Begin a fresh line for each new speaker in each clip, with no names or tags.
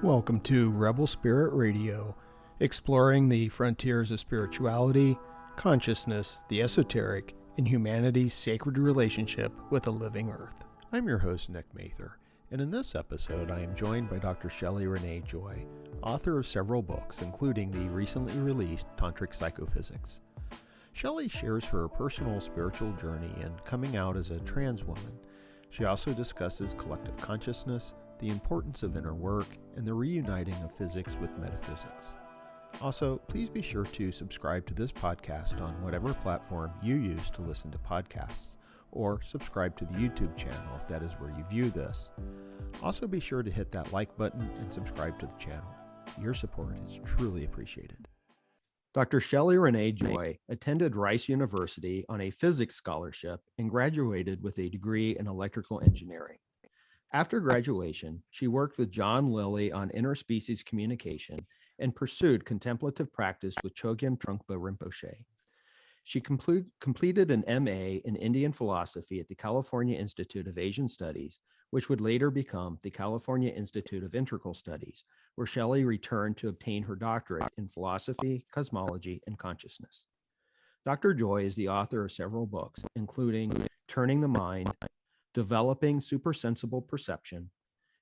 Welcome to Rebel Spirit Radio, exploring the frontiers of spirituality, consciousness, the esoteric, and humanity's sacred relationship with the living earth. I'm your host, Nick Mather, and in this episode I am joined by Dr. Shelli Renee Joye, author of several books, including the recently released Tantric Psychophysics. Shelli shares her personal spiritual journey and coming out as a trans woman. She also discusses collective consciousness, the importance of inner work, and the reuniting of physics with metaphysics. Also, please be sure to subscribe to this podcast on whatever platform you use to listen to podcasts, or subscribe to the YouTube channel if that is where you view this. Also, be sure to hit that like button and subscribe to the channel. Your support is truly appreciated. Dr. Shelli Renee Joye attended Rice University on a physics scholarship and graduated with a degree in electrical engineering. After graduation, she worked with John Lilly on interspecies communication and pursued contemplative practice with Chogyam Trungpa Rinpoche. She completed an MA in Indian philosophy at the California Institute of Asian Studies, which would later become the California Institute of Integral Studies, where Shelli returned to obtain her doctorate in philosophy, cosmology, and consciousness. Dr. Joye is the author of several books, including Turning the Mind, Developing Supersensible Perception,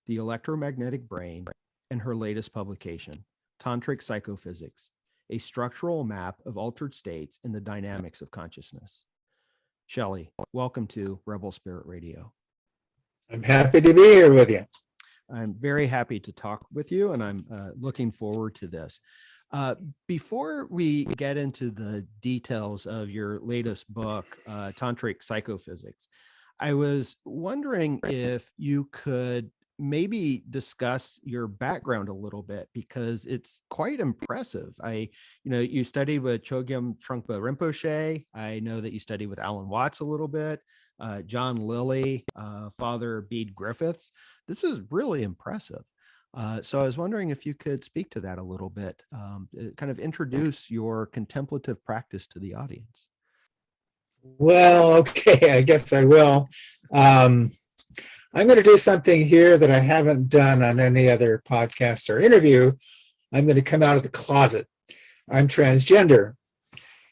The Electromagnetic Brain, and her latest publication, Tantric Psychophysics, a structural map of altered states and the dynamics of consciousness. Shelli, welcome to Rebel Spirit Radio.
I'm happy to be here with you.
I'm very happy to talk with you, and I'm looking forward to this. Before we get into the details of your latest book, Tantric Psychophysics, I was wondering if you could maybe discuss your background a little bit, because it's quite impressive. You studied with Chogyam Trungpa Rinpoche. I know that you studied with Alan Watts a little bit, John Lilly, Father Bede Griffiths. This is really impressive. So I was wondering if you could speak to that a little bit, kind of introduce your contemplative practice to the audience.
Well, okay, I guess I will. I'm going to do something here that I haven't done on any other podcast or interview. I'm going to come out of the closet. I'm transgender.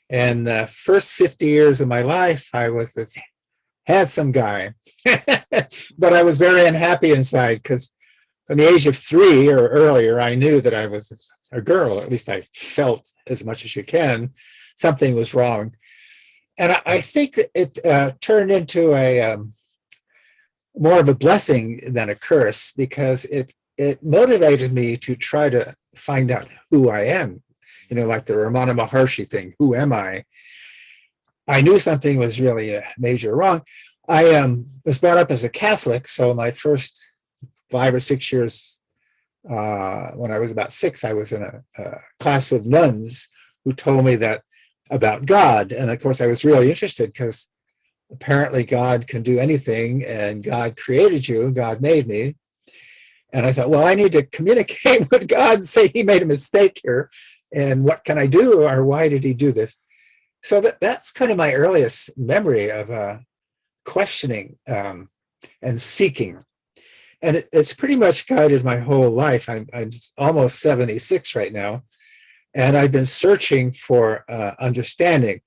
And the first 50 years of my life, I was this handsome guy. But I was very unhappy inside, because from the age of 3 or earlier, I knew that I was a girl. At least I felt, as much as you can, something was wrong. And I think that it turned into a more of a blessing than a curse, because it motivated me to try to find out who I am. You know, like the Ramana Maharshi thing, who am I? I knew something was really major wrong. I was brought up as a Catholic, so my first 5 or 6 years, when I was about 6, I was in a class with nuns who told me that about God. And of course, I was really interested, because apparently God can do anything, and God created you, God made me. And I thought, well, I need to communicate with God and say he made a mistake here, and what can I do, or why did he do this? So that's kind of my earliest memory of questioning and seeking. And it's pretty much guided my whole life. I'm almost 76 right now, and I've been searching for understanding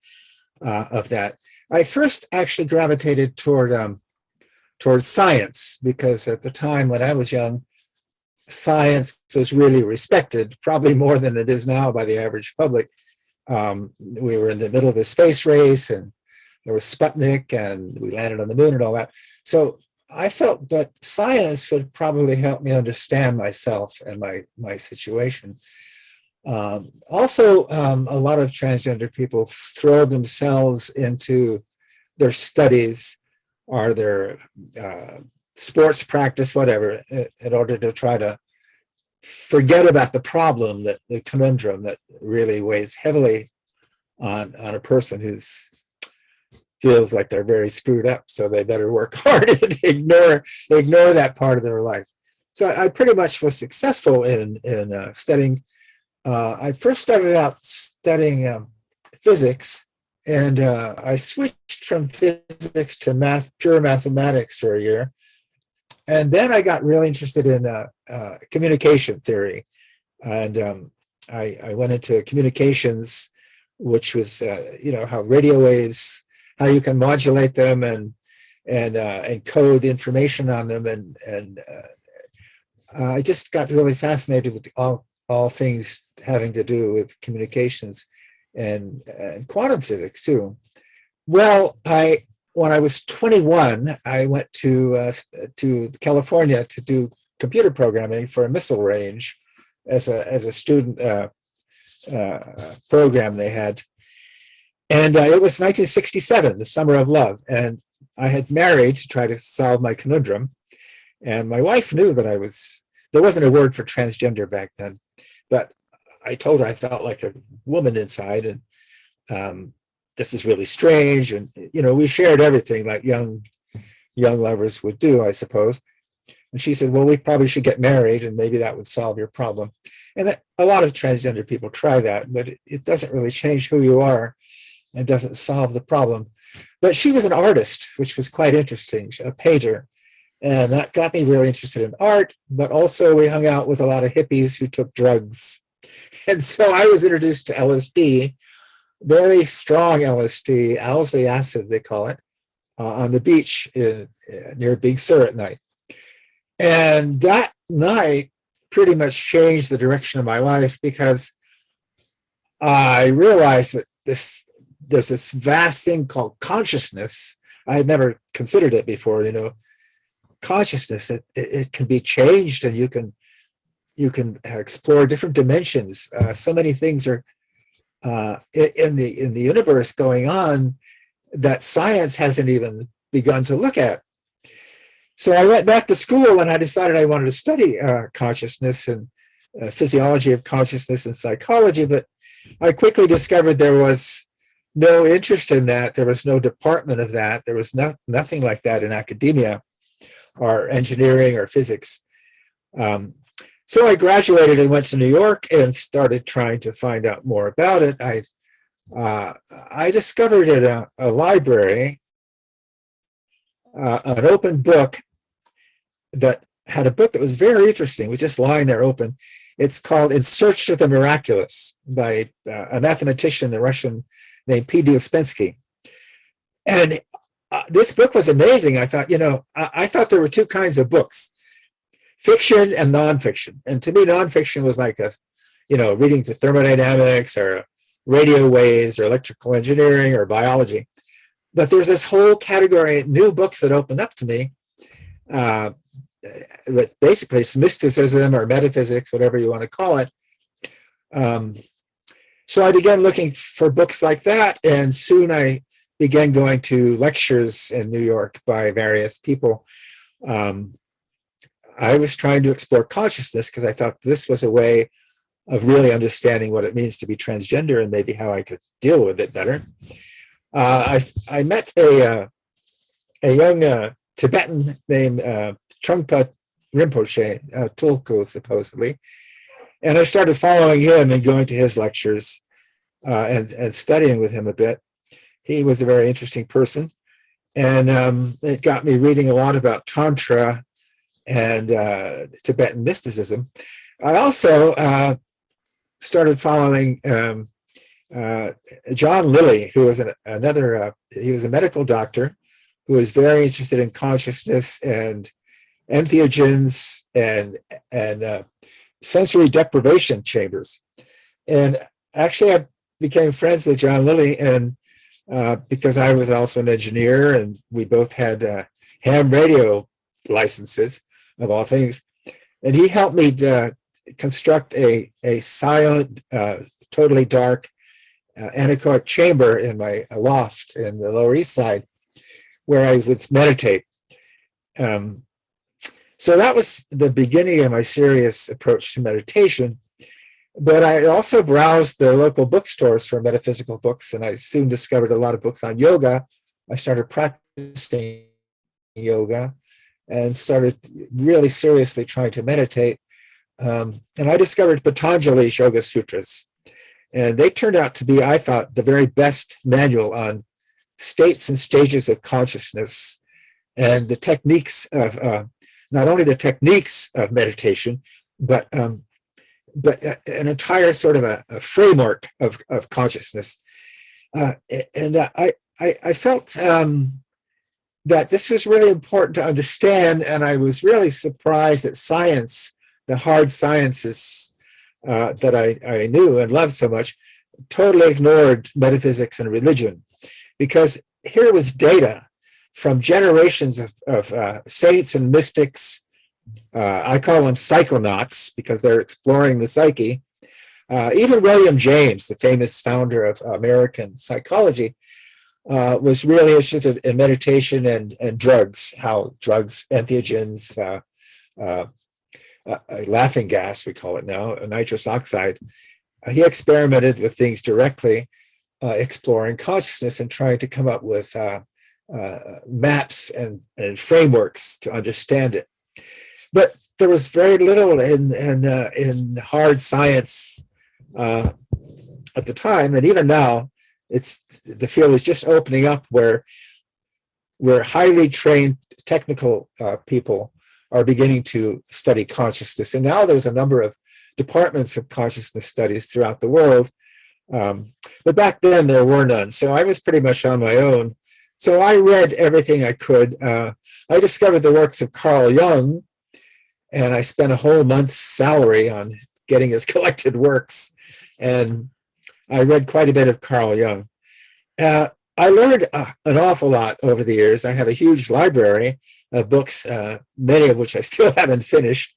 of that. I first actually gravitated toward science, because at the time when I was young, science was really respected, probably more than it is now by the average public. We were in the middle of the space race, and there was Sputnik, and we landed on the moon and all that. So I felt that science would probably help me understand myself and my situation. Also, a lot of transgender people throw themselves into their studies or their sports practice, whatever, in order to try to forget about the problem, the conundrum that really weighs heavily on a person who feels like they're very screwed up. So they better work hard and ignore that part of their life. So I pretty much was successful in studying. I first started out studying physics, and I switched from physics to pure mathematics for a year. And then I got really interested in communication theory. And I went into communications, which was, how radio waves, how you can modulate them and encode information on them. And I just got really fascinated with all things having to do with communications and quantum physics too. Well, when I was 21, I went to California to do computer programming for a missile range as a student program they had. And it was 1967, the summer of love. And I had married to try to solve my conundrum. And my wife knew that there wasn't a word for transgender back then, but I told her I felt like a woman inside, and this is really strange. And, we shared everything like young lovers would do, I suppose. And she said, well, we probably should get married and maybe that would solve your problem. And a lot of transgender people try that, but it doesn't really change who you are and doesn't solve the problem. But she was an artist, which was quite interesting, a painter. And that got me really interested in art, but also we hung out with a lot of hippies who took drugs. And so I was introduced to LSD, very strong LSD, Owsley acid, they call it, on the beach near Big Sur at night. And that night pretty much changed the direction of my life, because I realized that there's this vast thing called consciousness. I had never considered it before, consciousness, it can be changed, and you can explore different dimensions. So many things are in the universe going on that science hasn't even begun to look at. So I went back to school and I decided I wanted to study consciousness and physiology of consciousness and psychology, but I quickly discovered there was no interest in that. There was no department of that. There was nothing like that in academia or engineering or physics. So I graduated and went to New York and started trying to find out more about it. I discovered at a library an open book that had a book that was very interesting, was just lying there open. It's called In Search of the Miraculous by a mathematician, a Russian named P. Uspensky. And this book was amazing. I thought, I thought there were two kinds of books, fiction and nonfiction. And to me, nonfiction was like reading the thermodynamics or radio waves or electrical engineering or biology. But there's this whole category of new books that opened up to me that basically it's mysticism or metaphysics, whatever you want to call it. So I began looking for books like that, and soon I began going to lectures in New York by various people. I was trying to explore consciousness because I thought this was a way of really understanding what it means to be transgender and maybe how I could deal with it better. I met a young Tibetan named Trungpa Rinpoche, Tulku supposedly, and I started following him and going to his lectures and studying with him a bit. He was a very interesting person, and it got me reading a lot about Tantra and Tibetan mysticism. I also started following John Lilly, who was he was a medical doctor who was very interested in consciousness and entheogens and sensory deprivation chambers. And actually, I became friends with John Lilly, and because I was also an engineer, and we both had ham radio licenses of all things, and he helped me construct a silent, totally dark anechoic chamber in my loft in the Lower East Side, where I would meditate. So that was the beginning of my serious approach to meditation. But I also browsed the local bookstores for metaphysical books, and I soon discovered a lot of books on yoga. I started practicing yoga and started really seriously trying to meditate. And I discovered Patanjali's Yoga Sutras. And they turned out to be, I thought, the very best manual on states and stages of consciousness and the techniques of not only the techniques of meditation, but an entire sort of a framework of consciousness. I felt that this was really important to understand, and I was really surprised that science, the hard sciences that I knew and loved so much, totally ignored metaphysics and religion, because here was data from generations of saints and mystics. I call them psychonauts because they're exploring the psyche. Even William James, the famous founder of American psychology, was really interested in meditation and drugs, how drugs, entheogens, laughing gas, we call it now, nitrous oxide. He experimented with things directly, exploring consciousness and trying to come up with maps and frameworks to understand it. But there was very little in hard science at the time, and even now, the field is just opening up where highly trained technical people are beginning to study consciousness. And now there's a number of departments of consciousness studies throughout the world. But back then there were none. So I was pretty much on my own. So I read everything I could. I discovered the works of Carl Jung, and I spent a whole month's salary on getting his collected works. And I read quite a bit of Carl Jung. I learned an awful lot over the years. I have a huge library of books, many of which I still haven't finished.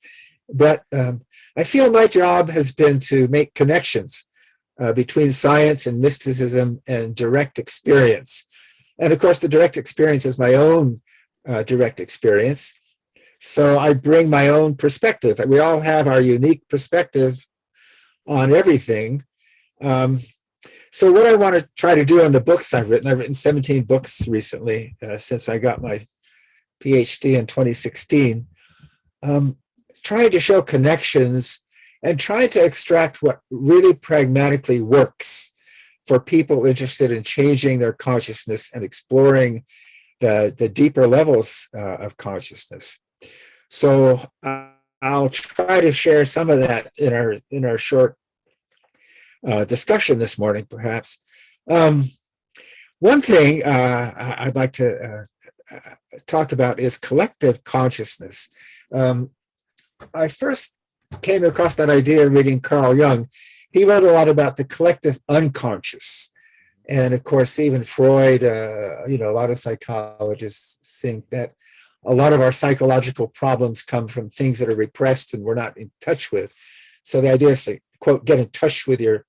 But I feel my job has been to make connections between science and mysticism and direct experience. And of course, the direct experience is my own direct experience. So I bring my own perspective. We all have our unique perspective on everything. So what I want to try to do in the books I've written 17 books recently since I got my PhD in 2016, trying to show connections and trying to extract what really pragmatically works for people interested in changing their consciousness and exploring the deeper levels of consciousness. So I'll try to share some of that in our short discussion this morning, perhaps. One thing I'd like to talk about is collective consciousness. I first came across that idea reading Carl Jung. He wrote a lot about the collective unconscious. And of course, even Freud, a lot of psychologists think that a lot of our psychological problems come from things that are repressed and we're not in touch with. So the idea is to, quote, get in touch with your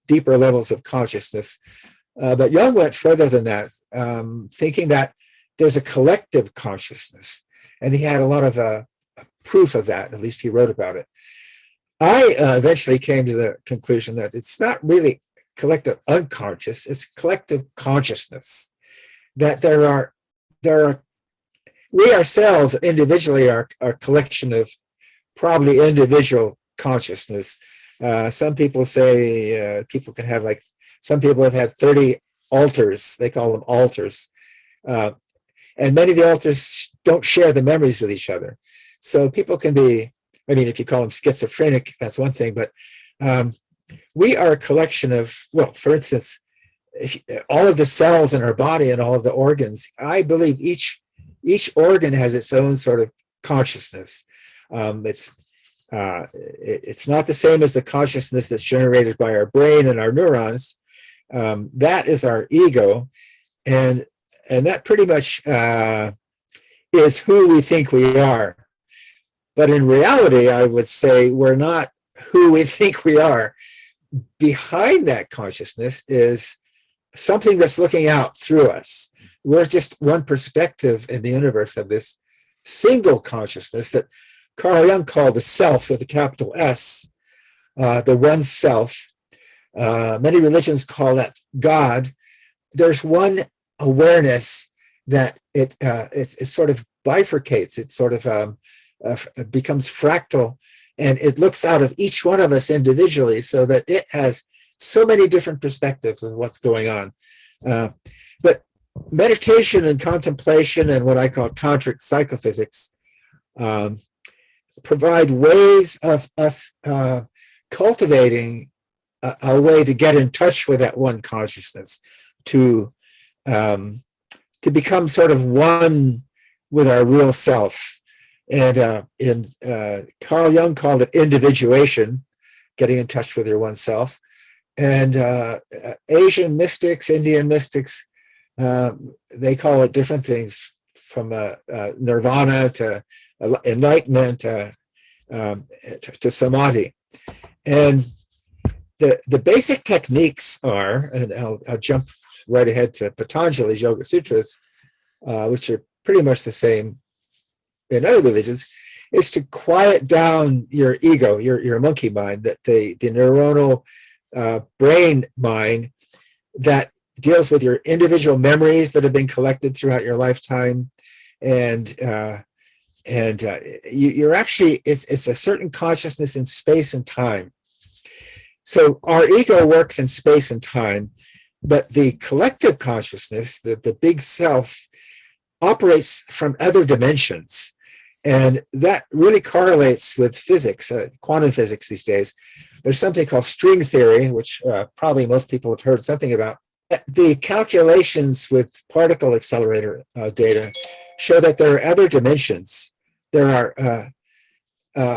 deeper levels of consciousness. But Jung went further than that, thinking that there's a collective consciousness. And he had a lot of proof of that, at least he wrote about it. I eventually came to the conclusion that it's not really collective unconscious, it's collective consciousness. That there are we ourselves individually are a collection of probably individual consciousness. Some people say people can have some people have had 30 alters, they call them alters. And many of the alters don't share the memories with each other. So people can be, if you call them schizophrenic, that's one thing, but we are a collection of, well, for instance, all of the cells in our body and all of the organs, I believe each organ has its own sort of consciousness. It's not the same as the consciousness that's generated by our brain and our neurons. That is our ego, and that pretty much is who we think we are. But in reality, I would say we're not who we think we are. Behind that consciousness is something that's looking out through us. We're just one perspective in the universe of this single consciousness that Carl Jung called the self with a capital S, the one self. Many religions call that God. There's one awareness that it sort of bifurcates. It sort of becomes fractal, and it looks out of each one of us individually so that it has so many different perspectives of what's going on. But meditation and contemplation and what I call Tantric Psychophysics provide ways of us cultivating a way to get in touch with that one consciousness, to become sort of one with our real self. And Carl Jung called it individuation, getting in touch with your oneself. And Asian mystics, Indian mystics, they call it different things, from nirvana to enlightenment to samadhi. And the basic techniques are, and I'll jump right ahead to Patanjali's Yoga Sutras, which are pretty much the same in other religions, is to quiet down your ego, your monkey mind, that the neuronal brain mind that deals with your individual memories that have been collected throughout your lifetime. And you're actually, it's a certain consciousness in space and time. So our ego works in space and time, but the collective consciousness, the big self, operates from other dimensions. And that really correlates with physics, quantum physics these days. There's something called string theory, which probably most people have heard something about. The calculations with particle accelerator data show that there are other dimensions. There are,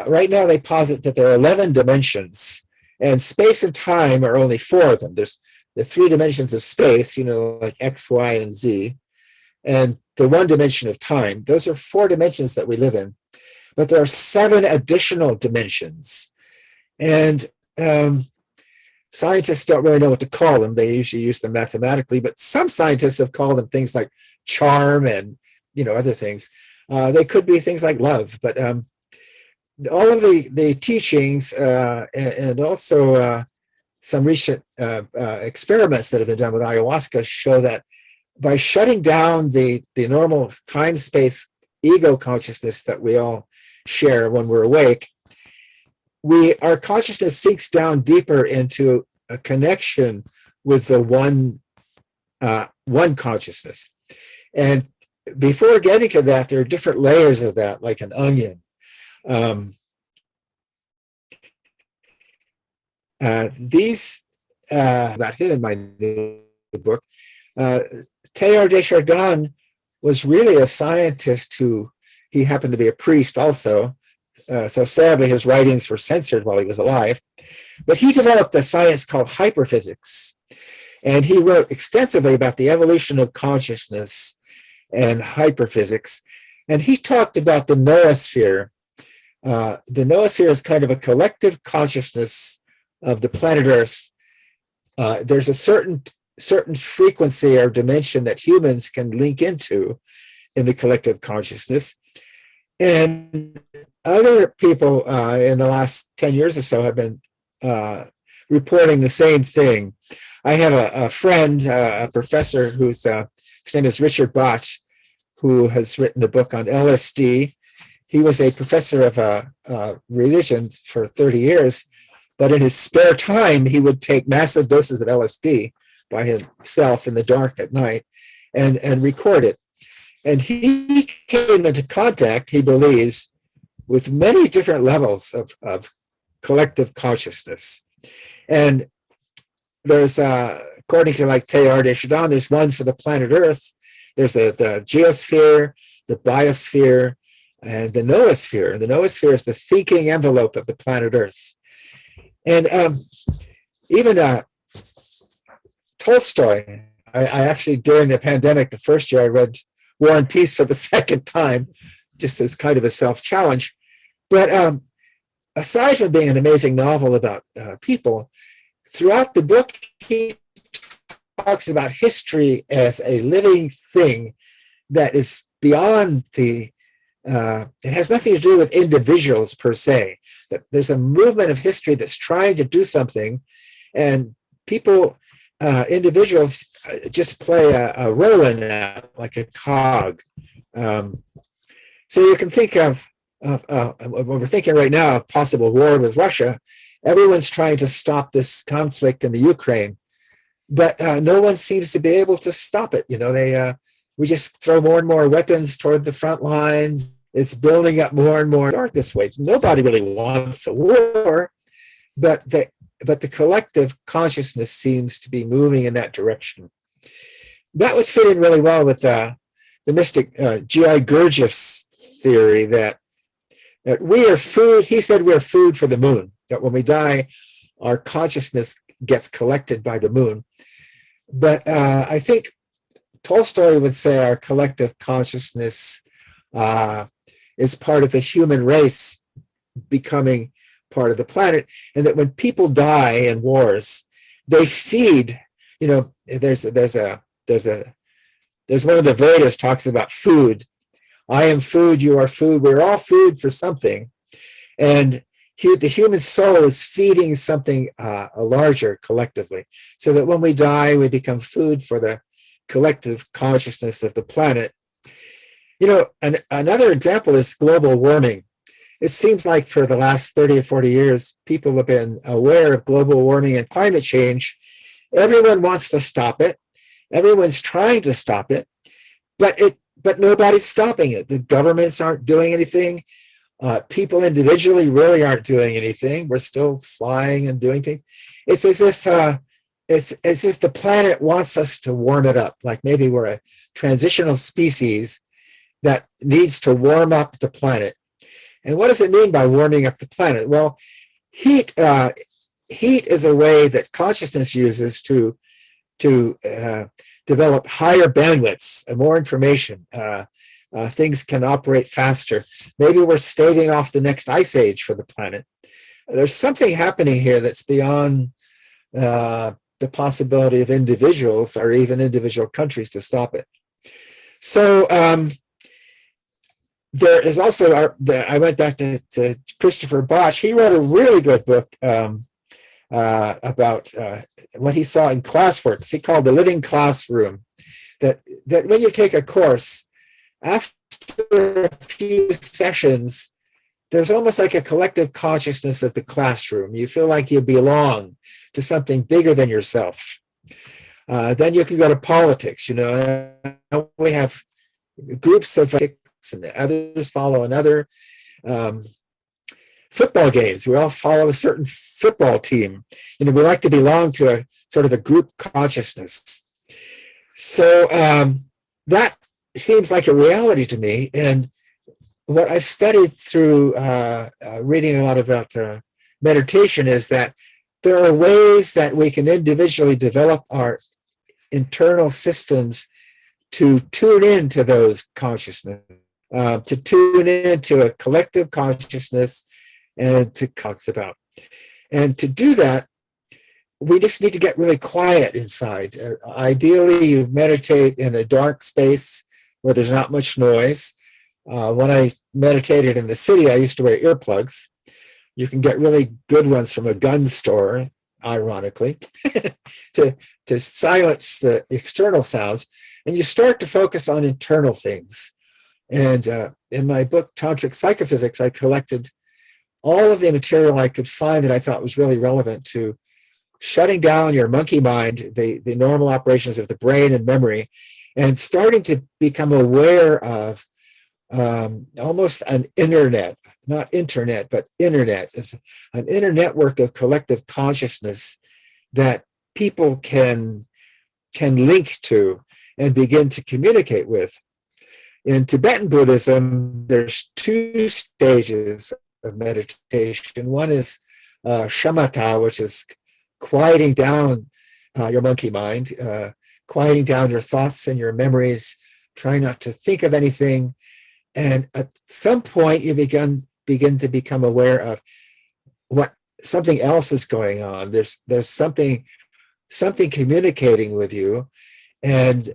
right now they posit that there are 11 dimensions, and space and time are only 4 of them. There's the 3 dimensions of space, like X, Y, and Z, and the 1 dimension of time. Those are 4 dimensions that we live in. But there are 7 additional dimensions. And scientists don't really know what to call them. They usually use them mathematically, but some scientists have called them things like charm and other things. They could be things like love, but all of the teachings and also some recent experiments that have been done with ayahuasca show that by shutting down the normal time-space ego consciousness that we all share when we're awake, our consciousness sinks down deeper into a connection with the one consciousness. And before getting to that, there are different layers of that, like an onion. These about him in my new book. Teilhard de Chardin was really a scientist he happened to be a priest also. So sadly, his writings were censored while he was alive. But he developed a science called hyperphysics. And he wrote extensively about the evolution of consciousness and hyperphysics. And he talked about the noosphere. The noosphere is kind of a collective consciousness of the planet Earth. There's a certain frequency or dimension that humans can link into in the collective consciousness. And other people in the last 10 years or so have been reporting the same thing. I have a friend, a professor his name is Richard Bach, who has written a book on LSD. He was a professor of religion for 30 years, but in his spare time, he would take massive doses of LSD by himself in the dark at night and record it. And he came into contact, he believes, with many different levels of collective consciousness. And there's, according to like Teilhard de Chardin, there's one for the planet Earth. There's the geosphere, the biosphere, and the noosphere. And the noosphere is the thinking envelope of the planet Earth. And even Tolstoy, I actually, during the pandemic, the first year I read War and Peace for the second time, just as kind of a self-challenge. But aside from being an amazing novel about people, throughout the book, he talks about history as a living thing that is beyond it has nothing to do with individuals per se. That there's a movement of history that's trying to do something, and people, individuals, just play a role in that, like a cog. So you can think of when we're thinking right now of possible war with Russia. Everyone's trying to stop this conflict in the Ukraine, but no one seems to be able to stop it. We just throw more and more weapons toward the front lines, it's building up more and more darkness waves. Nobody really wants a war, but the collective consciousness seems to be moving in that direction. That would fit in really well with the mystic G.I. Gurdjieff's theory that we are food. He said we're food for the moon, that when we die, our consciousness gets collected by the moon. But I think Tolstoy would say our collective consciousness is part of the human race becoming part of the planet, and that when people die in wars, they feed. You know, there's one of the Vedas talks about food. I am food, you are food. We're all food for something, and the human soul is feeding something larger collectively, so that when we die, we become food for the collective consciousness of the planet. You know, another example is global warming. It seems like for the last 30 or 40 years, people have been aware of global warming and climate change. Everyone wants to stop it. Everyone's trying to stop it, but nobody's stopping it. The governments aren't doing anything. People individually really aren't doing anything. We're still flying and doing things. It's as if the planet wants us to warm it up. Like maybe we're a transitional species that needs to warm up the planet. And what does it mean by warming up the planet? Well, heat is a way that consciousness uses to develop higher bandwidths and more information. Things can operate faster. Maybe we're staving off the next ice age for the planet. There's something happening here that's beyond the possibility of individuals or even individual countries to stop it. So there is also, I went back to Christopher Bosch. He wrote a really good book about what he saw in classworks. He called The Living Classroom. That when you take a course, after a few sessions, there's almost like a collective consciousness of the classroom. You feel like you belong to something bigger than yourself. Then you can go to politics. You know, we have groups of and others follow another. Football games, we all follow a certain football team. You know, we like to belong to a sort of a group consciousness. So that seems like a reality to me. And what I've studied through reading a lot about meditation is that there are ways that we can individually develop our internal systems to tune into those consciousness, to tune into a collective consciousness and to talks about. And to do that, we just need to get really quiet inside. Ideally, you meditate in a dark space where there's not much noise. When I meditated in the city, I used to wear earplugs. You can get really good ones from a gun store, ironically, to silence the external sounds. And you start to focus on internal things. And in my book, Tantric Psychophysics, I collected all of the material I could find that I thought was really relevant to shutting down your monkey mind, the normal operations of the brain and memory, and starting to become aware of almost an internet, not internet, but internet. It's an inner network of collective consciousness that people can link to and begin to communicate with. In Tibetan Buddhism, there's two stages of meditation. One is shamatha, which is quieting down your monkey mind, quieting down your thoughts and your memories, trying not to think of anything. And at some point, you begin to become aware of what something else is going on. There's something communicating with you, and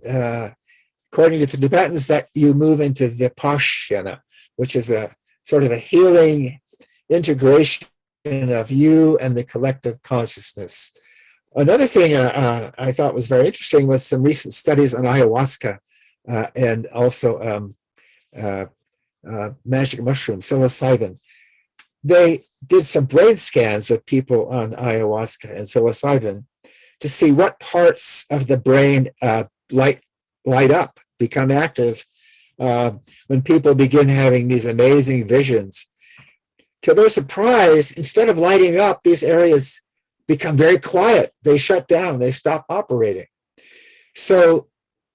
according to the Tibetans, that you move into vipassana, which is a sort of a healing integration of you and the collective consciousness. Another thing I thought was very interesting was some recent studies on ayahuasca and also magic mushroom, psilocybin. They did some brain scans of people on ayahuasca and psilocybin to see what parts of the brain light up, become active when people begin having these amazing visions. To their surprise, instead of lighting up, these areas become very quiet. They shut down, they stop operating. So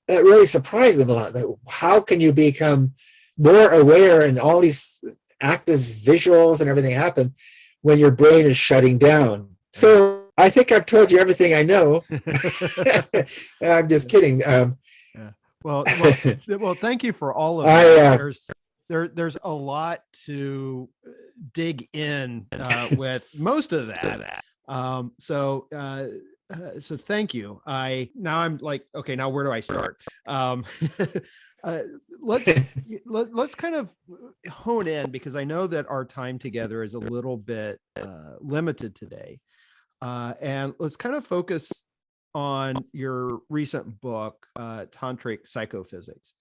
that really surprised them a lot. How can you become more aware and all these active visuals and everything happen when your brain is shutting down? So I think I've told you everything I know. I'm just kidding.
Yeah. Well, thank you for all of that. There's a lot to dig in with most of that. So thank you. Now I'm like, okay, now where do I start? Let's kind of hone in, because I know that our time together is a little bit limited today. And let's kind of focus on your recent book, Tantric Psychophysics.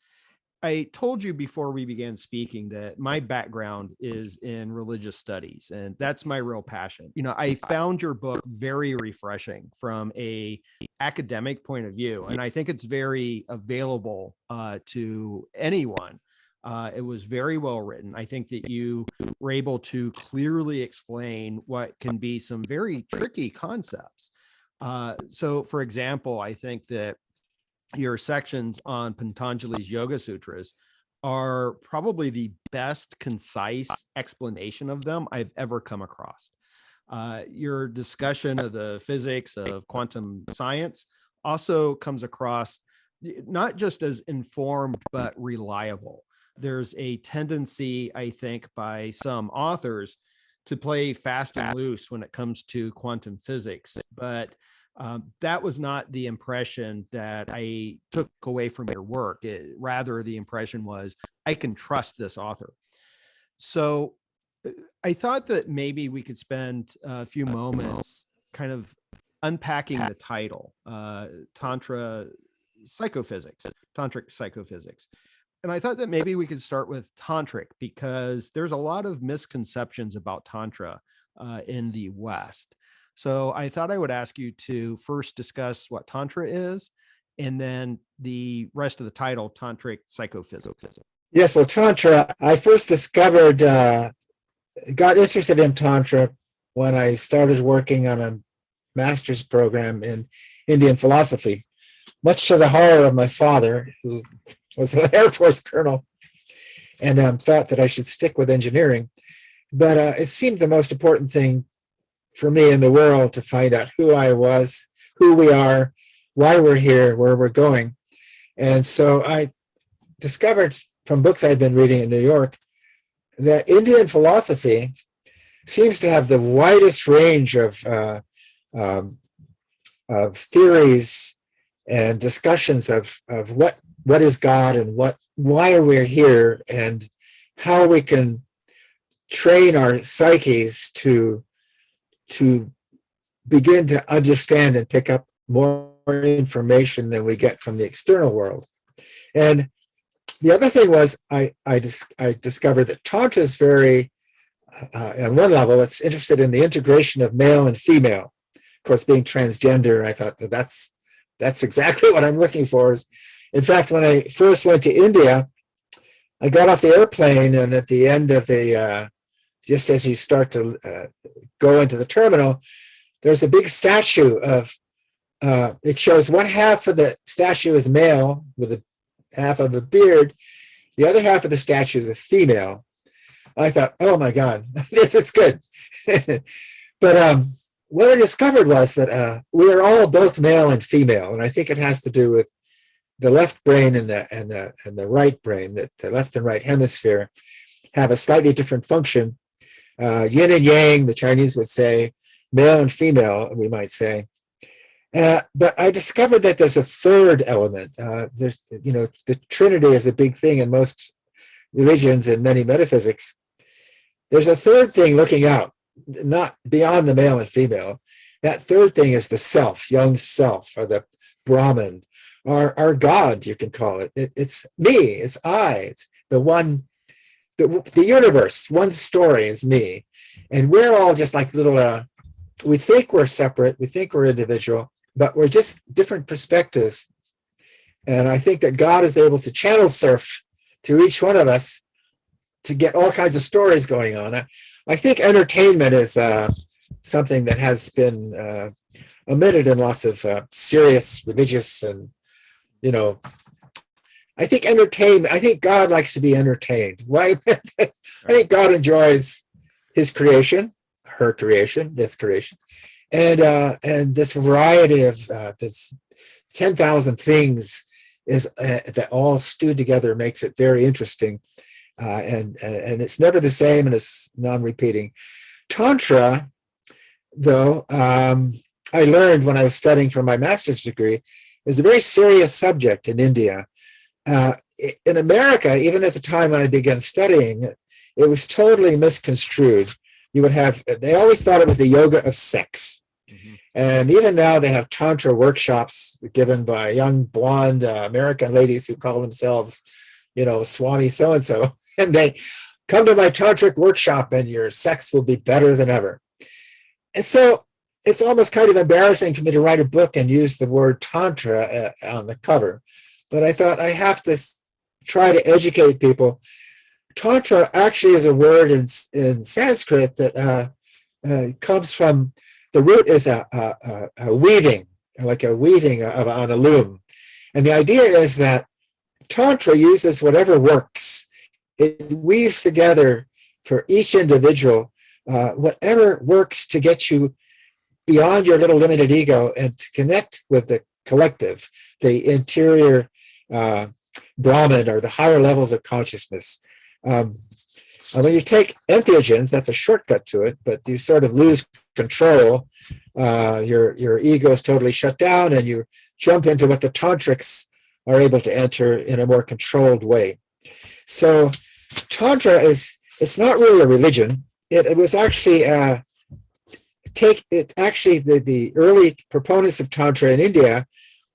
I told you before we began speaking that my background is in religious studies, and that's my real passion. You know, I found your book very refreshing from a academic point of view, and I think it's very available to anyone. It was very well written. I think that you were able to clearly explain what can be some very tricky concepts. So, for example, I think that your sections on Patanjali's Yoga Sutras are probably the best concise explanation of them I've ever come across. Your discussion of the physics of quantum science also comes across not just as informed, but reliable. There's a tendency, I think, by some authors to play fast and loose when it comes to quantum physics, but that was not the impression that I took away from your work. Rather, the impression was, I can trust this author. So I thought that maybe we could spend a few moments kind of unpacking the title, Tantra Psychophysics, Tantric Psychophysics. And I thought that maybe we could start with Tantric, because there's a lot of misconceptions about Tantra in the West. So I thought I would ask you to first discuss what Tantra is, and then the rest of the title, Tantric Psychophysics.
Yes, well, Tantra, I first discovered, got interested in Tantra when I started working on a master's program in Indian philosophy, much to the horror of my father, who was an Air Force colonel, and thought that I should stick with engineering. But it seemed the most important thing for me in the world to find out who I was, who we are, why we're here, where we're going. And so I discovered from books I'd been reading in New York that Indian philosophy seems to have the widest range of theories and discussions of what is God and why we're here, and how we can train our psyches to begin to understand and pick up more information than we get from the external world. And the other thing was I discovered that Tantra is very, on one level, it's interested in the integration of male and female. Of course, being transgender, I thought that's exactly what I'm looking for. In fact, when I first went to India, I got off the airplane, and at the end of the just as you start to go into the terminal, there's a big statue of, it shows one half of the statue is male with a half of a beard. The other half of the statue is a female. I thought, oh my God, this is good. But what I discovered was that we are all both male and female. And I think it has to do with the left brain and the right brain, that the left and right hemisphere have a slightly different function. Yin and yang, the Chinese would say, male and female, we might say. But I discovered that there's a third element. There's, the Trinity is a big thing in most religions and many metaphysics. There's a third thing looking out, not beyond the male and female. That third thing is the self, young self, or the Brahman, or our God, you can call it. It's me, it's I, it's the one. The universe, one story is me. And we're all just like little, we think we're separate, we think we're individual, but we're just different perspectives. And I think that God is able to channel surf to each one of us to get all kinds of stories going on. I think entertainment is something that has been omitted in lots of serious religious and, I think entertainment, I think God likes to be entertained. Why? I think God enjoys his creation, her creation, this creation, and this variety of this 10,000 things is that all stewed together makes it very interesting, and it's never the same and it's non-repeating. Tantra, though, I learned when I was studying for my master's degree, is a very serious subject in India. In America, even at the time when I began studying, it was totally misconstrued. They always thought it was the yoga of sex. Mm-hmm. And even now they have Tantra workshops given by young blonde American ladies who call themselves, Swami so-and-so. And they come to my Tantric workshop and your sex will be better than ever. And so it's almost kind of embarrassing for me to write a book and use the word Tantra on the cover. But I thought I have to try to educate people. Tantra actually is a word in Sanskrit that comes from, the root is a weaving, like a weaving on a loom. And the idea is that Tantra uses whatever works. It weaves together for each individual whatever works to get you beyond your little limited ego and to connect with the collective, the interior Brahman, or the higher levels of consciousness. When you take entheogens, that's a shortcut to it, but you sort of lose control. Your ego is totally shut down, and you jump into what the tantrics are able to enter in a more controlled way. So Tantra it's not really a religion. It was actually the early proponents of Tantra in India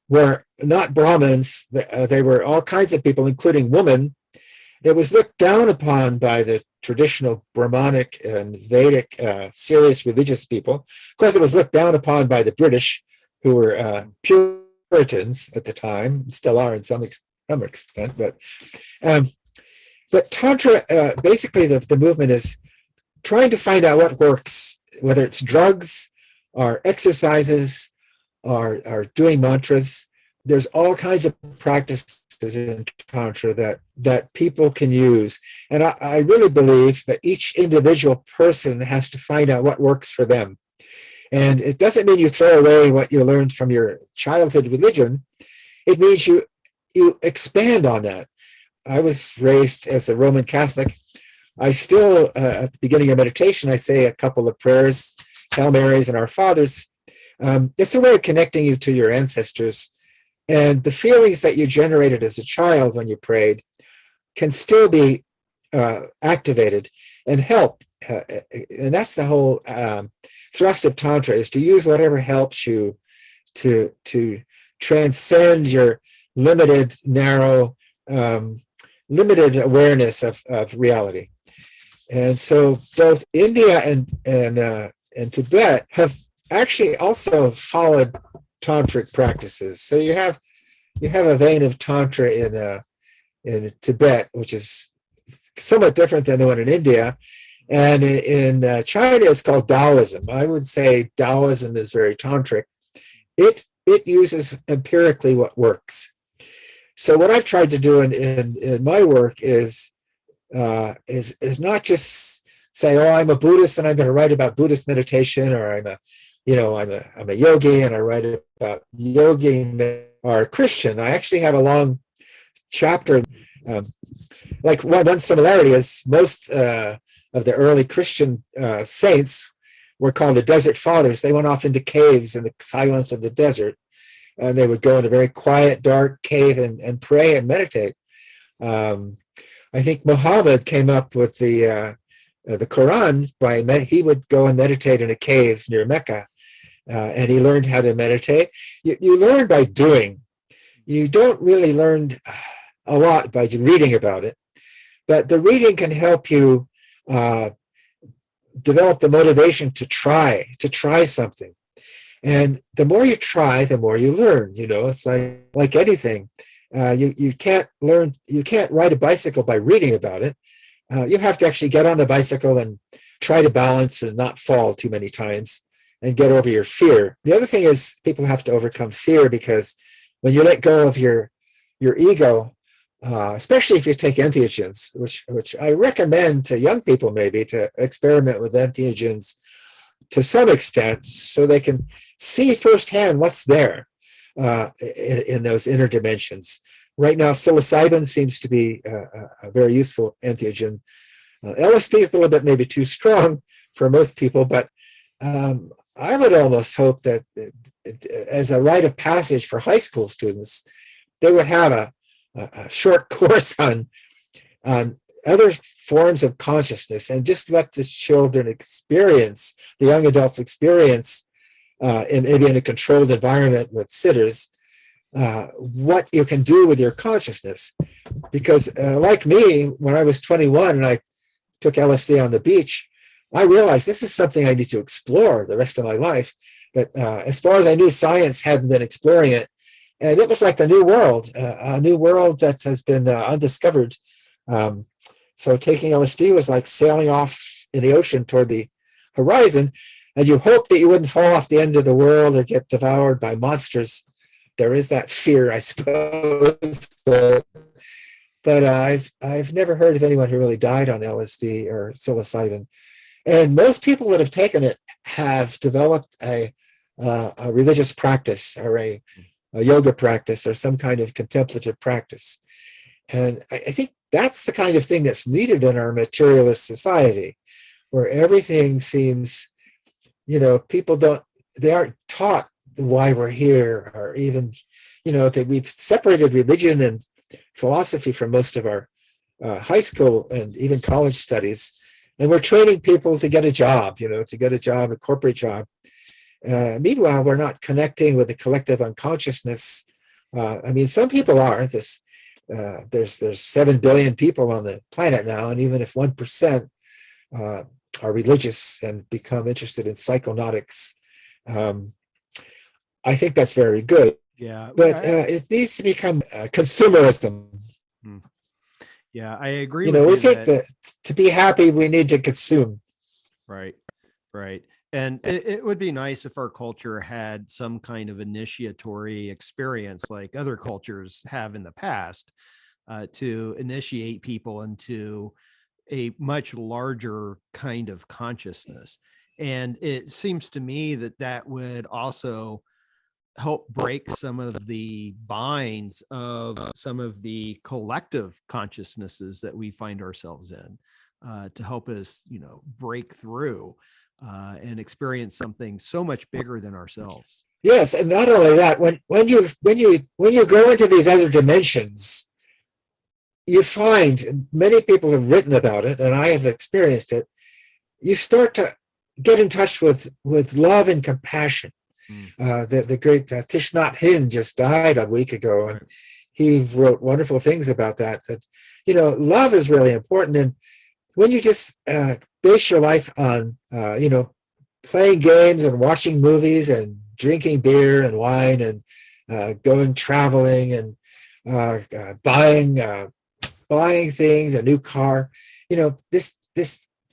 were not Brahmins. They were all kinds of people, including women. It was looked down upon by the traditional Brahmanic and Vedic serious religious people. Of course, it was looked down upon by the British, who were Puritans at the time, still are in some extent. But Tantra, basically the movement is trying to find out what works, whether it's drugs or exercises or doing mantras. There's all kinds of practices in Tantra that people can use. And I really believe that each individual person has to find out what works for them. And it doesn't mean you throw away what you learned from your childhood religion. It means you expand on that. I was raised as a Roman Catholic. I still, at the beginning of meditation, I say a couple of prayers, Hail Marys and Our Fathers. It's a way of connecting you to your ancestors. And the feelings that you generated as a child when you prayed can still be activated and help. And that's the whole thrust of Tantra, is to use whatever helps you to transcend your limited, narrow, limited awareness of reality. And so both India and Tibet have actually also followed tantric practices. So you have a vein of tantra in Tibet, which is somewhat different than the one in India. And in China, it's called Taoism. I would say Taoism is very tantric. It uses empirically what works. So what I've tried to do in my work is not just say, oh, I'm a Buddhist and I'm going to write about Buddhist meditation, or I'm a yogi and I write about yogi, or Christian. I actually have a long chapter. Like one similarity is most of the early Christian saints were called the Desert Fathers. They went off into caves in the silence of the desert, and they would go in a very quiet, dark cave and pray and meditate. I think Muhammad came up with the Quran he would go and meditate in a cave near Mecca, and he learned how to meditate. You learn by doing. You don't really learn a lot by reading about it, but the reading can help you develop the motivation to try something. And the more you try, the more you learn. It's like anything. You can't ride a bicycle by reading about it. You have to actually get on the bicycle and try to balance and not fall too many times and get over your fear. The other thing is people have to overcome fear, because when you let go of your ego, especially if you take entheogens, which I recommend to young people maybe to experiment with entheogens to some extent, so they can see firsthand what's there in those inner dimensions. Right now, psilocybin seems to be a very useful entheogen. LSD is a little bit maybe too strong for most people, but I would almost hope that as a rite of passage for high school students, they would have a short course on other forms of consciousness, and just let the children experience, the young adults experience, maybe in a controlled environment with sitters, what you can do with your consciousness. Because like me, when I was 21 and I took LSD on the beach, I realized this is something I need to explore the rest of my life. But as far as I knew, science hadn't been exploring it. And it was like a new world that has been undiscovered. So taking LSD was like sailing off in the ocean toward the horizon, and you hope that you wouldn't fall off the end of the world or get devoured by monsters. There is that fear, I suppose. But I've never heard of anyone who really died on LSD or psilocybin. And most people that have taken it have developed a religious practice, or a yoga practice, or some kind of contemplative practice. And I think that's the kind of thing that's needed in our materialist society, where everything seems, people they aren't taught why we're here, or even, that we've separated religion and philosophy from most of our high school and even college studies. And we're training people to get a job, a corporate job. Meanwhile, we're not connecting with the collective unconsciousness. Some people are. There's 7 billion people on the planet now, and even if 1% are religious and become interested in psychonautics, I think that's very good.
Yeah,
but it needs to become consumerism.
Yeah, I agree.
We think that to be happy, we need to consume.
Right. And it would be nice if our culture had some kind of initiatory experience like other cultures have in the past, to initiate people into a much larger kind of consciousness. And it seems to me that would also help break some of the binds of some of the collective consciousnesses that we find ourselves in, to help us, break through and experience something so much bigger than ourselves.
Yes, and not only that, when you go into these other dimensions, you find, many people have written about it, and I have experienced it, you start to get in touch with love and compassion. The great Thich Nhat Hanh just died a week ago, and he wrote wonderful things about that love is really important. And when you just base your life on playing games and watching movies and drinking beer and wine and going traveling and buying things, a new car, this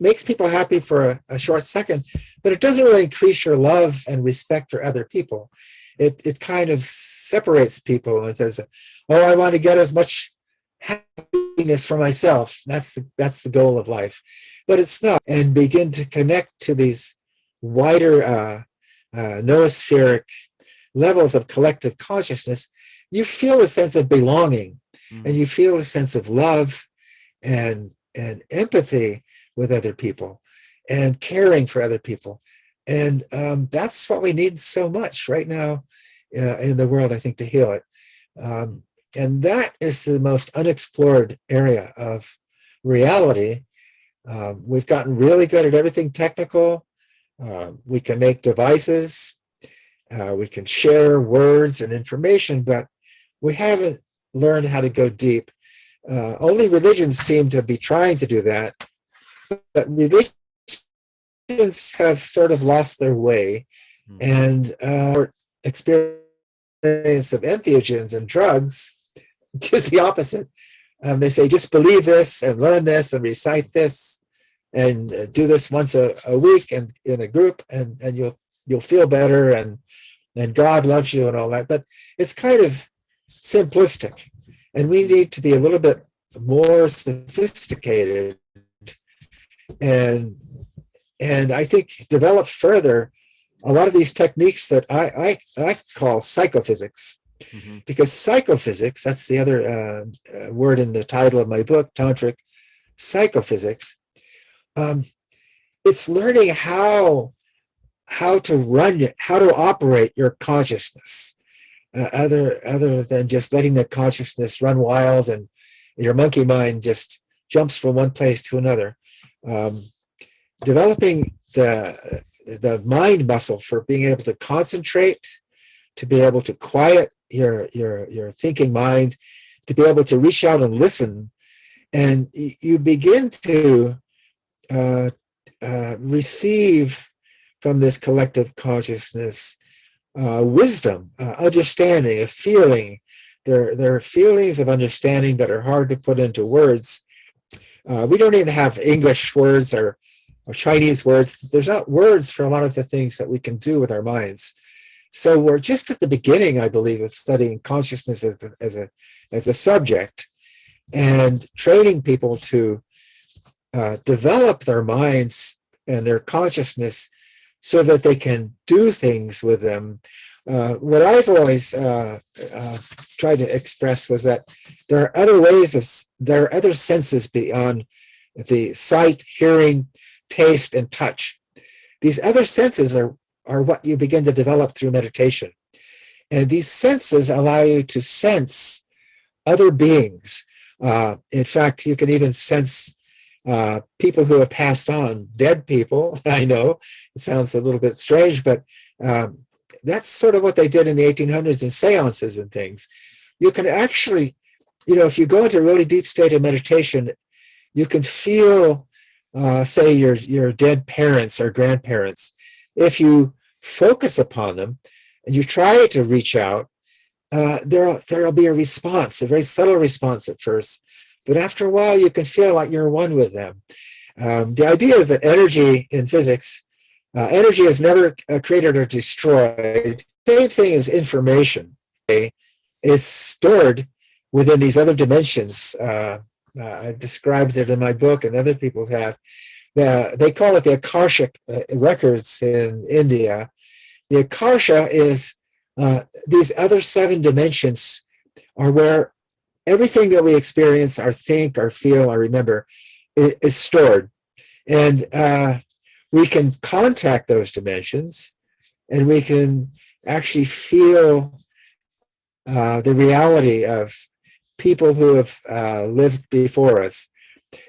makes people happy for a short second, but it doesn't really increase your love and respect for other people. It kind of separates people and says, oh, I want to get as much happiness for myself. That's the goal of life. But it's not. And begin to connect to these wider noospheric levels of collective consciousness, you feel a sense of belonging, and you feel a sense of love and empathy with other people and caring for other people. And that's what we need so much right now in the world, I think, to heal it. And that is the most unexplored area of reality. We've gotten really good at everything technical. We can make devices. We can share words and information, but we haven't learned how to go deep. Only religions seem to be trying to do that. But religions have sort of lost their way, and our experience of entheogens and drugs just the opposite. They say, just believe this and learn this and recite this and do this once a week and in a group, and you'll feel better, and God loves you and all that. But it's kind of simplistic, and we need to be a little bit more sophisticated and I think develop further a lot of these techniques that I call psychophysics. Mm-hmm. Because psychophysics, that's the other word in the title of my book, Tantric Psychophysics. It's learning how to operate your consciousness, other than just letting the consciousness run wild and your monkey mind just jumps from one place to another. Developing the mind muscle for being able to concentrate, to be able to quiet your thinking mind, to be able to reach out and listen, and you begin to receive from this collective consciousness wisdom, understanding, a feeling. There are feelings of understanding that are hard to put into words. We don't even have English words or Chinese words. There's not words for a lot of the things that we can do with our minds. So we're just at the beginning, I believe, of studying consciousness as a subject, and training people to develop their minds and their consciousness so that they can do things with them. What I've always tried to express was that there are other senses beyond the sight, hearing, taste, and touch. These other senses are what you begin to develop through meditation. And these senses allow you to sense other beings. In fact, you can even sense people who have passed on, dead people. I know it sounds a little bit strange, but that's sort of what they did in the 1800s in seances and things. You can actually, if you go into a really deep state of meditation, you can feel, say, your dead parents or grandparents. If you focus upon them and you try to reach out, there'll be a response, a very subtle response at first, but after a while you can feel like you're one with them. The idea is that energy in physics, energy is never created or destroyed. Same thing as information, is stored within these other dimensions. I've described it in my book, and other people have. They call it the Akashic Records in India. The Akasha is these other 7 dimensions are where everything that we experience, or think, or feel, or remember, is stored. And we can contact those dimensions, and we can actually feel the reality of people who have lived before us.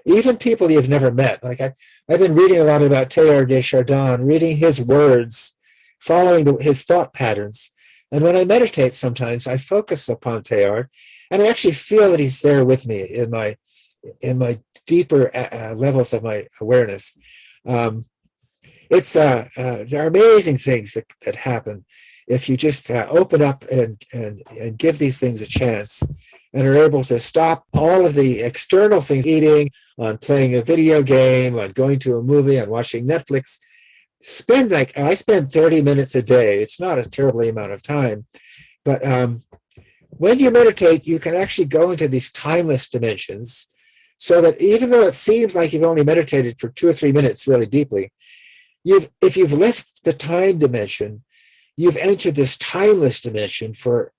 Even people you've never met. Like I've been reading a lot about Teilhard de Chardin, reading his words, following his thought patterns. And when I meditate sometimes, I focus upon Teilhard, and I actually feel that he's there with me in my deeper levels of my awareness. There are amazing things that happen if you just open up and give these things a chance, and are able to stop all of the external things, eating, on playing a video game, on going to a movie, on watching Netflix. I spend 30 minutes a day. It's not a terribly amount of time, but when you meditate, you can actually go into these timeless dimensions, so that even though it seems like you've only meditated for 2 or 3 minutes really deeply, if you've left the time dimension, you've entered this timeless dimension for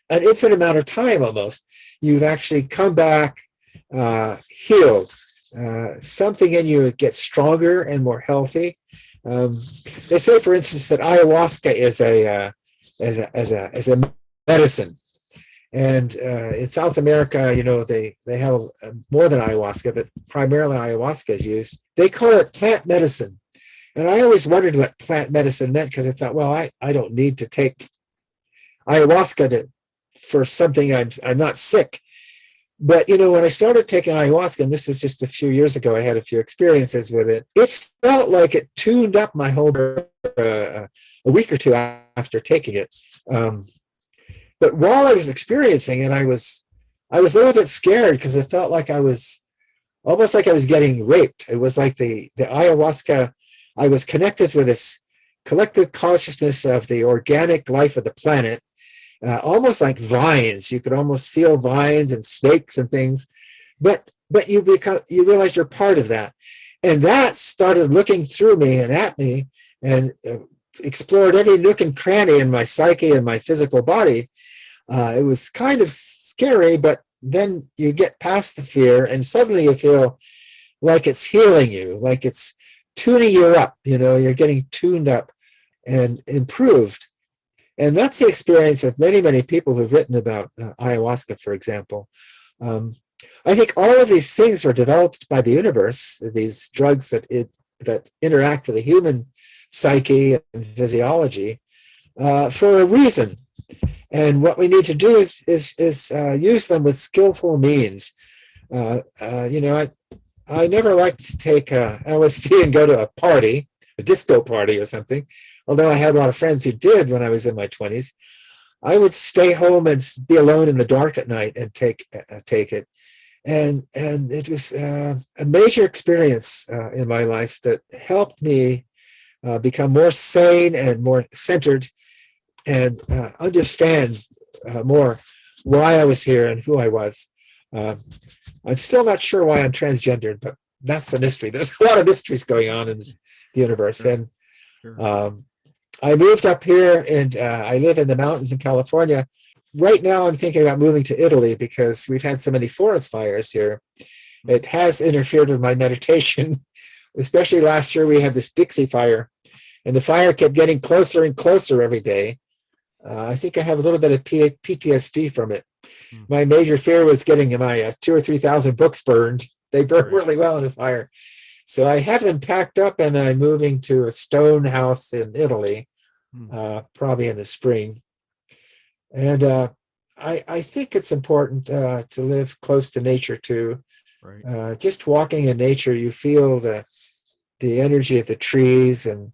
an infinite amount of time almost. You've actually come back healed. Something in you gets stronger and more healthy. They say, for instance, that ayahuasca is a medicine. And in South America, they have more than ayahuasca, but primarily ayahuasca is used. They call it plant medicine. And I always wondered what plant medicine meant, because I thought, well, I don't need to take ayahuasca for something. I'm not sick. But, when I started taking ayahuasca, and this was just a few years ago, I had a few experiences with it. It felt like it tuned up my whole a week or two after taking it. But while I was experiencing it, I was a little bit scared because it felt like I was almost like I was getting raped. It was like the ayahuasca. I was connected with this collective consciousness of the organic life of the planet, almost like vines. You could almost feel vines and snakes and things, but you realize you're part of that, and that started looking through me and at me, and explored every nook and cranny in my psyche and my physical body. It was kind of scary, but then you get past the fear, and suddenly you feel like it's healing you, like it's tuning you up. You're getting tuned up and improved. And that's the experience of many, many people who've written about ayahuasca, for example. I think all of these things were developed by the universe, these drugs that interact with the human psyche and physiology, for a reason. And what we need to do is use them with skillful means. I never liked to take LSD and go to a party, a disco party or something, although I had a lot of friends who did when I was in my 20s. I would stay home and be alone in the dark at night and take it. And it was a major experience in my life that helped me become more sane and more centered, and understand more why I was here and who I was. I'm still not sure why I'm transgendered, but that's the mystery. There's a lot of mysteries going on in the universe.
Sure.
And
Sure.
I moved up here, and I live in the mountains in California. Right now, I'm thinking about moving to Italy because we've had so many forest fires here. It has interfered with my meditation. Especially last year, we had this Dixie fire, and the fire kept getting closer and closer every day. I think I have a little bit of PTSD from it. My major fear was getting my 2,000 or 3,000 books burned. They burn really well in a fire. So I have them packed up, and I'm moving to a stone house in Italy, probably in the spring. And I think it's important to live close to nature too.
Right.
Just walking in nature, you feel the energy of the trees and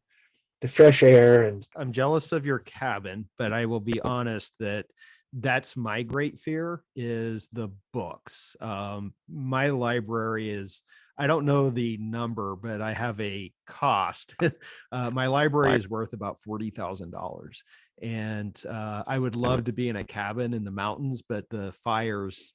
the fresh air. And
I'm jealous of your cabin, but I will be honest that that's my great fear is the books. My library is, I don't know the number, but I have a cost. My library is worth about $40,000. And I would love to be in a cabin in the mountains, but the fires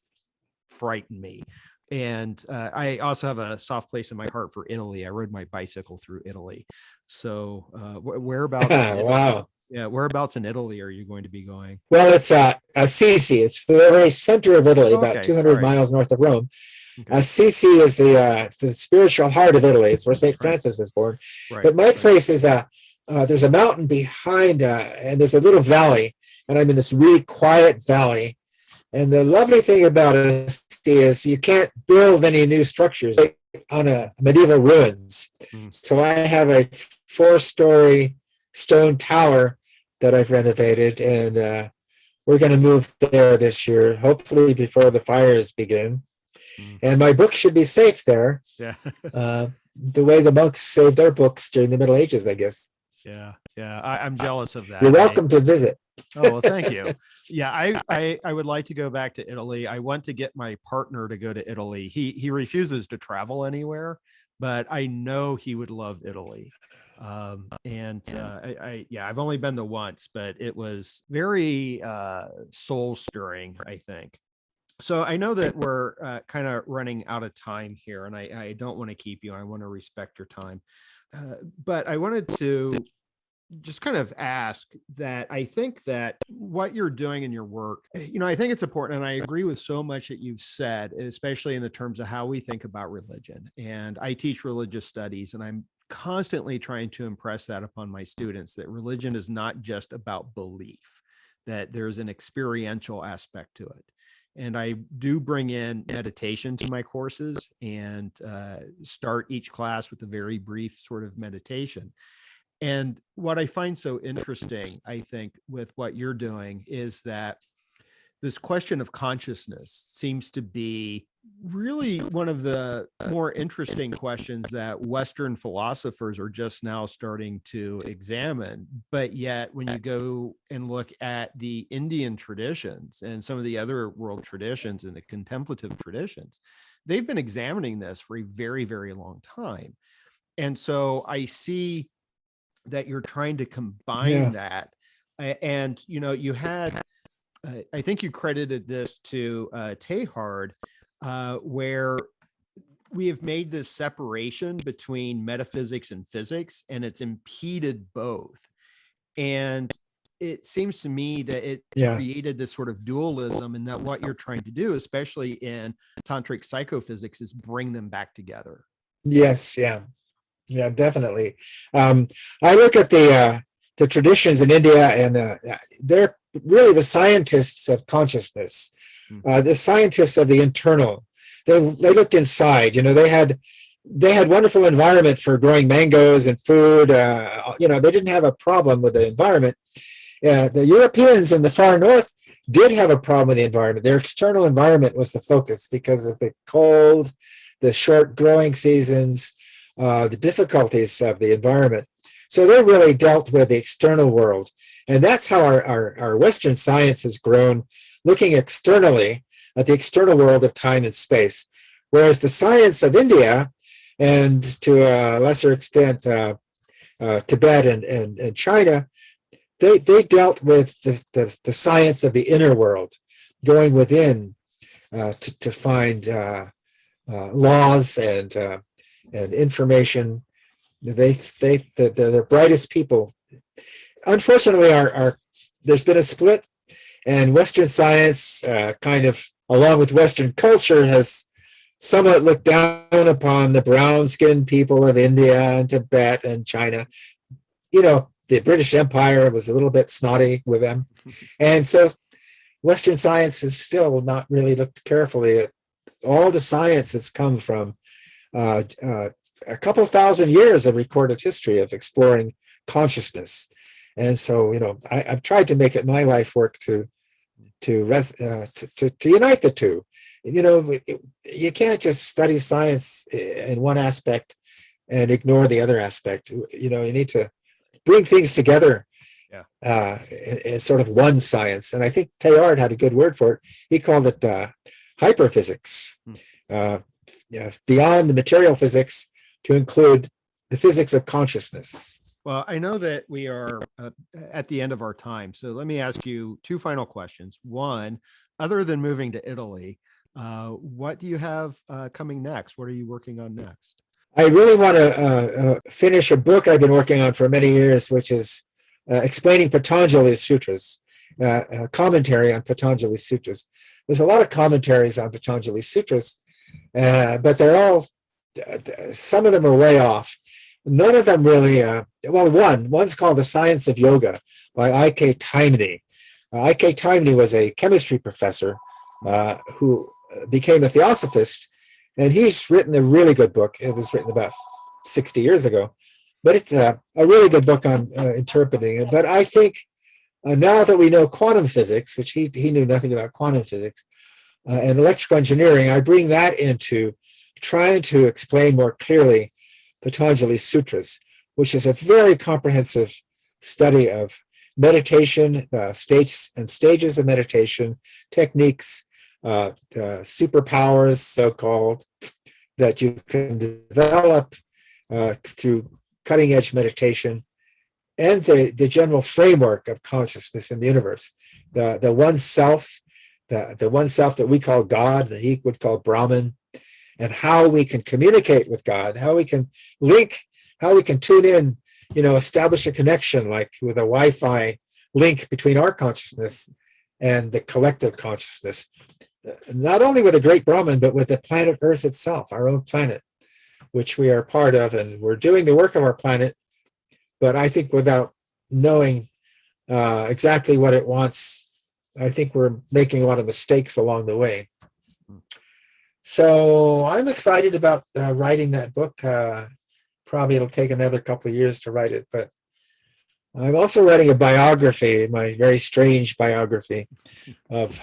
frighten me. And I also have a soft place in my heart for Italy. I rode my bicycle through Italy. So whereabouts?
Wow.
Yeah, whereabouts in Italy are you going to be going?
Well, it's Assisi. It's the very center of Italy, about 200
right.
miles north of Rome.
Okay.
Assisi is the spiritual heart of Italy. It's where St. Francis was born.
Right.
But my place is there's a mountain behind, and there's a little valley, and I'm in this really quiet valley. And the lovely thing about Assisi is you can't build any new structures on a medieval ruins. So I have a 4-story stone tower that I've renovated, and we're going to move there this year, hopefully before the fires begin. And my book should be safe there.
Yeah.
The way the monks saved their books during the Middle Ages, I guess.
Yeah. I'm jealous of that.
You're welcome to visit.
Oh, well, thank you. Yeah, I would like to go back to Italy. I want to get my partner to go to Italy. He refuses to travel anywhere, but I know he would love Italy. I've only been there once, but it was very soul stirring, I think. So I know that we're kind of running out of time here, and I don't want to keep you. I want to respect your time. But I wanted to just kind of ask that I think that what you're doing in your work, I think it's important. And I agree with so much that you've said, especially in the terms of how we think about religion. And I teach religious studies, and I'm constantly trying to impress that upon my students, that religion is not just about belief, that there's an experiential aspect to it. And I do bring in meditation to my courses, and start each class with a very brief sort of meditation. And what I find so interesting, I think, with what you're doing is that this question of consciousness seems to be really one of the more interesting questions that Western philosophers are just now starting to examine. But yet, when you go and look at the Indian traditions and some of the other world traditions and the contemplative traditions, they've been examining this for a very, very long time. And so I see that you're trying to combine that. And, you know, you had, I think you credited this to Teilhard, where we have made this separation between metaphysics and physics, and it's impeded both. And it seems to me that it's created this sort of dualism, and that what you're trying to do, especially in Tantric Psychophysics, is bring them back together.
Yes, yeah, definitely. I look at the traditions in India, and they're really the scientists of consciousness, the scientists of the internal. They looked inside. You know, they had wonderful environment for growing mangoes and food. You know, they didn't have a problem with the environment. The Europeans in the far north did have a problem with the environment. Their external environment was the focus because of the cold, the short growing seasons, the difficulties of the environment. So they really dealt with the external world. And that's how our Western science has grown, looking externally at the external world of time and space. Whereas the science of India, and to a lesser extent, Tibet and China, they dealt with the science of the inner world, going within to find laws and information. The brightest people. Unfortunately, there's been a split, and Western science, kind of along with Western culture, has somewhat looked down upon the brown-skinned people of India and Tibet and China. You know, the British Empire was a little bit snotty with them, and so Western science has still not really looked carefully at all the science that's come from a couple thousand years of recorded history of exploring consciousness. And so, you know, I've tried to make it my life work to unite the two. You know, you can't just study science in one aspect and ignore the other aspect. You know, you need to bring things together in sort of one science. And I think Teilhard had a good word for it. He called it hyperphysics, beyond the material physics, to include the physics of consciousness.
Well, I know that we are at the end of our time. So let me ask you two final questions. One, other than moving to Italy, what do you have coming next? What are you working on next?
I really want to finish a book I've been working on for many years, which is explaining Patanjali's sutras, a commentary on Patanjali's sutras. There's a lot of commentaries on Patanjali's sutras, but they're all, some of them are way off. None of them really, one's called The Science of Yoga by I.K. Taimni. I.K. Taimni was a chemistry professor who became a theosophist, and he's written a really good book. It was written about 60 years ago, but it's a really good book on interpreting it. But I think now that we know quantum physics, which he knew nothing about quantum physics, and electrical engineering, I bring that into trying to explain more clearly Patanjali's sutras, which is a very comprehensive study of meditation, states and stages of meditation, techniques, superpowers, so-called, that you can develop through cutting-edge meditation, and the general framework of consciousness in the universe, the one self, the one self that we call God, that he would call Brahman, and how we can communicate with God, how we can link, how we can tune in, you know, establish a connection like with a Wi-Fi link between our consciousness and the collective consciousness, not only with a great Brahman, but with the planet Earth itself, our own planet, which we are part of, and we're doing the work of our planet, but I think without knowing exactly what it wants, I think we're making a lot of mistakes along the way. So I'm excited about writing that book. Probably it'll take another couple of years to write it, but I'm also writing a biography, my very strange biography of,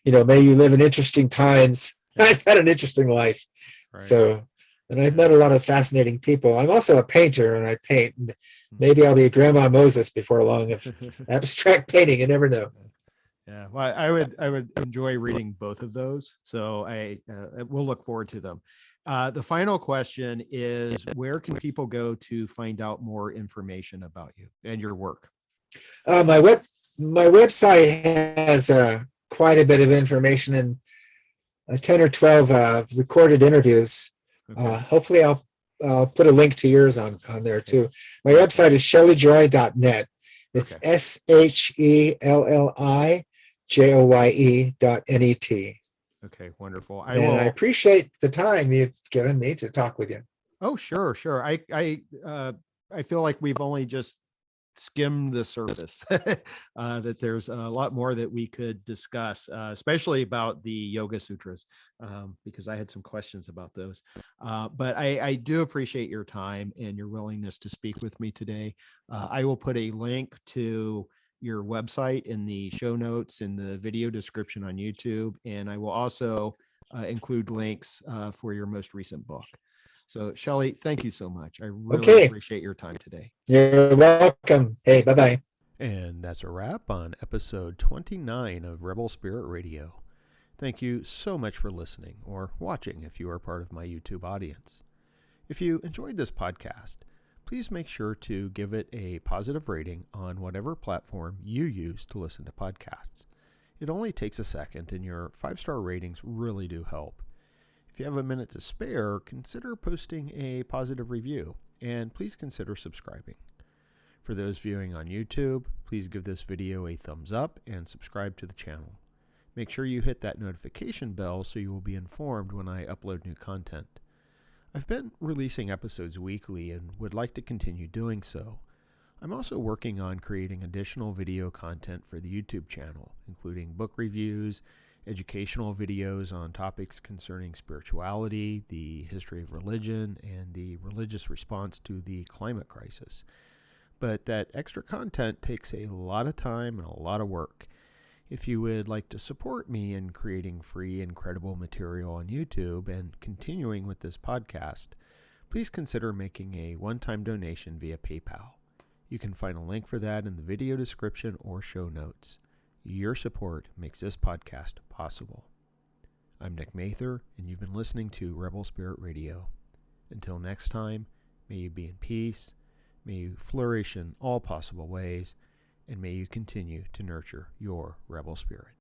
you know, may you live in interesting times, I've had an interesting life.
Right.
So, and I've met a lot of fascinating people. I'm also a painter, and I paint. And maybe I'll be a Grandma Moses before long of abstract painting. You never know.
Yeah, well, I would enjoy reading both of those, so I will look forward to them. The final question is, where can people go to find out more information about you and your work?
My website has quite a bit of information and 10 or 12 recorded interviews.
Okay.
Hopefully, I'll put a link to yours on there too. My website is shellijoye.net. It's SHELLIJOYE.net.
Okay, wonderful.
I appreciate the time you've given me to talk with you.
Oh, sure. I feel like we've only just skimmed the surface. That there's a lot more that we could discuss, especially about the Yoga Sutras, because I had some questions about those. But I do appreciate your time and your willingness to speak with me today. I will put a link to your website in the show notes in the video description on YouTube, and I will also include links for your most recent book. So, Shelli, thank you so much. I really appreciate your time today.
You're welcome. Hey, bye-bye.
And that's a wrap on episode 29 of Rebel Spirit Radio. Thank you so much for listening or watching if you are part of my YouTube audience. If you enjoyed this podcast, please make sure to give it a positive rating on whatever platform you use to listen to podcasts. It only takes a second, and your 5-star ratings really do help. If you have a minute to spare, consider posting a positive review, and please consider subscribing. For those viewing on YouTube, please give this video a thumbs up and subscribe to the channel. Make sure you hit that notification bell so you will be informed when I upload new content. I've been releasing episodes weekly and would like to continue doing so. I'm also working on creating additional video content for the YouTube channel, including book reviews, educational videos on topics concerning spirituality, the history of religion, and the religious response to the climate crisis. But that extra content takes a lot of time and a lot of work. If you would like to support me in creating free and credible material on YouTube and continuing with this podcast, please consider making a one-time donation via PayPal. You can find a link for that in the video description or show notes. Your support makes this podcast possible. I'm Nick Mather, and you've been listening to Rebel Spirit Radio. Until next time, may you be in peace, may you flourish in all possible ways, and may you continue to nurture your rebel spirit.